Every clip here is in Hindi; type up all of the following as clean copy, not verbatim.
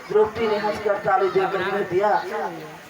द्रौपदी ने हंसकर ताली देकर कह दिया,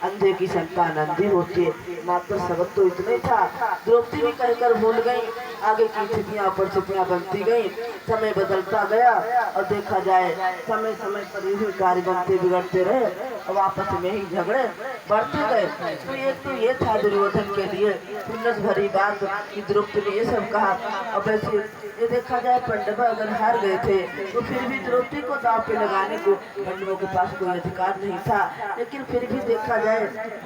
अंधे की संतान अंधी होती है। मात्र शब्द तो इतना ही था। द्रौपदी भी कहकर भूल गई। आगे की स्थितियां परिस्थितियां बनती गई, समय बदलता गया और देखा जाए समय समय पर यही कार्य बनते बिगड़ते रहे और आपस में ही झगड़े बढ़ते गए। तो ये था दुर्योधन के लिए खुन्नस भरी बात कि द्रौपदी ने ये सब कहा। अब वैसे ये देखा जाए पांडव अगर हार गए थे तो फिर भी द्रौपदी को दांव पे लगाने को पांडवों के पास कोई अधिकार नहीं था। लेकिन फिर भी देखा जाए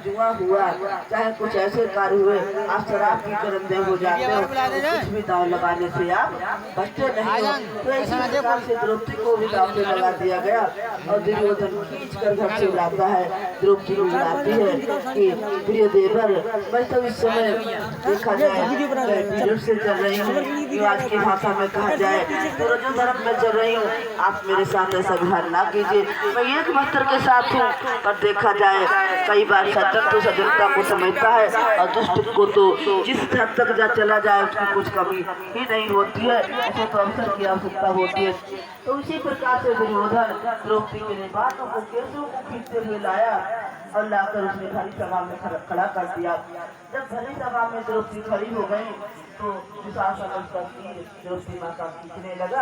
जुआ हुआ, चाहे कुछ ऐसे कार्य हुए, आप शराब की करंदे हो जाते हो, कुछ भी दांव लगाने से आप बचते नहीं हो। तो इसी प्रकार से द्रौपदी को भी दांव पे लगा दिया गया और दुर्योधन खींच कर घर से लाता है। द्रौपदी को बुलाती है कि प्रिय देवर, मैं तो इस समय देखा जाए विरोध से चल रही हूँ, आज की भाषा में कहा जाए तो रजो धर्म में चल रही हूँ, आप मेरे साथ ऐसा व्यवहार ना कीजिए। मैं एक वस्त्र के साथ हूँ, पर देखा जाए कई बार सज्जन तो सज्जनता को समझता है और दुष्ट को तो जिस हद तक जा चला जाए उसकी कुछ कमी ही नहीं होती है, ऐसे तो अवसर की आवश्यकता होती है। तो इसी प्रकार से दुर्योधन द्रौपदी के बातों को केसों को खींचते हुए लाया और लाकर उसने भरी सभा में खड़ा कर दिया। जब भरी सभा में द्रौपदी खड़ी हो गई तो दुशासन उसका तीर द्रौपदी माता खींचने लगा।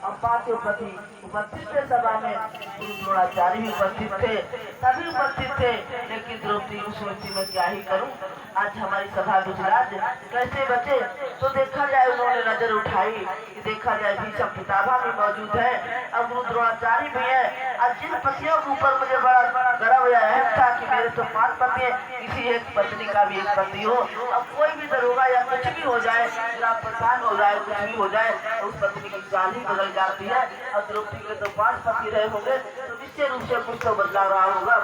अब पांचों पति उपस्थित थे सभा में, द्रोणाचार्य भी उपस्थित थे, सभी उपस्थित थे। लेकिन द्रौपदी उस सोचती मैं क्या ही करूं, आज हमारी सभा गुजरात कैसे बचे। तो देखा जाए उन्होंने नजर उठाई कि देखा जाए भीष्म पितामह भी मौजूद है और गुरु द्रोणाचार्य भी है। और जिन पतियों के ऊपर मुझे बड़ा गर्व या अहम था कि मेरे तो 5 पति है, किसी एक पत्नी का भी एक पति हो, अब कोई भी दरोगा या कुछ भी हो जाए, आप परेशान हो जाए, कुछ भी हो जाए, तो उस पत्नी की चाल ही बदल जाती है। और द्रौपदी के तो 5 पति रहे होंगे तो निश्चय रूप से कुछ तो बदलाव रहा होगा,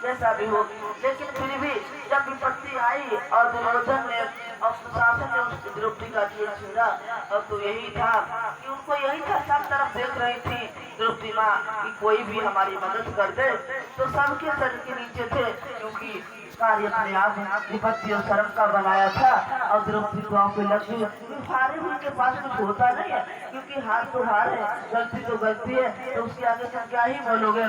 जैसा भी हो। लेकिन फिर भी जब विपत्ति आई और दुर्योधन ने और सुशासन ने उस द्रौपदी का जीवन छीना, और तो यही था कि उनको यही था, सब तरफ देख रही थी द्रौपदी माँ कि कोई भी हमारी मदद कर दे। तो सबके सर के नीचे थे, क्योंकि कार्य अपने आप विपत्ति और शर्म का बनाया था और द्रौपदी गाँव पे लग गई। हारे हुए के पास कुछ होता नहीं है, क्योंकि हार तो हार है, गलती तो गलती है, तो उसके आगे से क्या ही बोलोगे।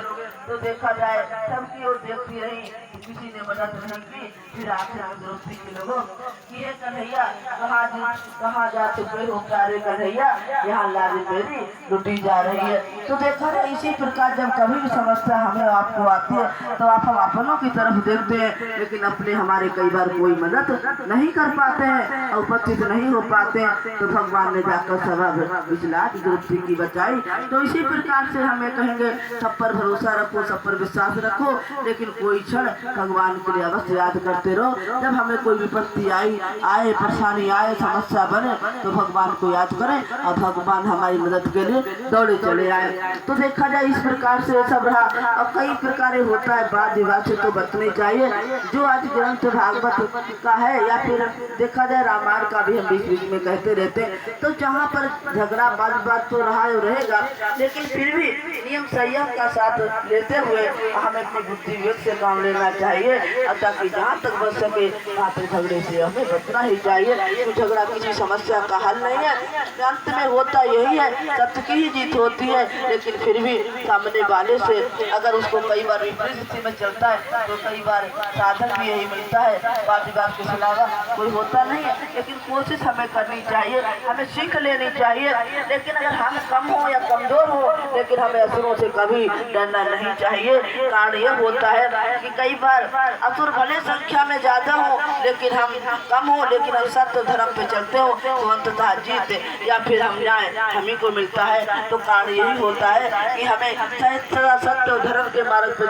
तो देखा जाए सबकी ओर देखती रही, किसी ने मदद नहीं की। फिर आखिर में द्रौपदी के लोगों कि ये कन्हैया कहाँ जा चुके हो प्यारे कन्हैया, यहाँ लारी मेरी लुटी जा रही है। तो देखा जाए इसी प्रकार जब कभी भी समस्या हमें आपको आती है तो आप हम अपनों की तरफ देखते हैं, लेकिन अपने हमारे कई बार कोई मदद नहीं कर पाते हैं, उपस्थित नहीं हो पाते हैं। तो भगवान ने जाकर सभा विचला द्रौपदी की बचाई। तो इसी प्रकार से हमें कहेंगे सब पर भरोसा रखो, सब पर विश्वास रखो, लेकिन कोई क्षण भगवान के लिए अवश्य याद करते रहो। जब हमें कोई विपत्ति आए परेशानी आए समस्या बने तो भगवान को याद करें और भगवान हमारी मदद के लिए दौड़े चले आए। तो देखा जाए इस प्रकार से सब रहा। और कई प्रकार होता है, वाद विवाद से तो बचनी चाहिए, जो आज ग्रंथ भागवत का है या फिर देखा जाए रामायण का भी हम बीच बीच में कहते रहते हैं। तो जहाँ पर झगड़ा बात तो रहा है रहेगा, लेकिन फिर भी नियम संयम का साथ लेते हुए हमें अपनी बुद्धि विवेक से काम लेना चाहिए, ताकि जहाँ तक बच सके वहाँ तक झगड़े से हमें बचना ही चाहिए। तो झगड़ा किसी समस्या का हल नहीं है, अंत में होता यही है सत्य की ही जीत होती है। लेकिन फिर भी सामने वाले से अगर उसको कई बार विपरीत स्थिति में चलता है तो कई बार साधन भी यही मिलता है, बात के सिलावा कोई होता नहीं है। लेकिन कोशिश हमें करनी चाहिए, हमें सीख लेनी चाहिए। लेकिन अगर हम कम हो या कमजोर हो, लेकिन हमें असुरों से कभी डरना नहीं चाहिए। कारण यह होता है कि कई बार असुर भले संख्या में ज्यादा हो लेकिन हम कम हो, लेकिन हम सत्य धर्म पे चलते हो तो अंततः जीत या फिर हम न्याय हम ही को मिलता है। तो कारण यही होता है कि हमें सत्य धर्म के मार्ग पे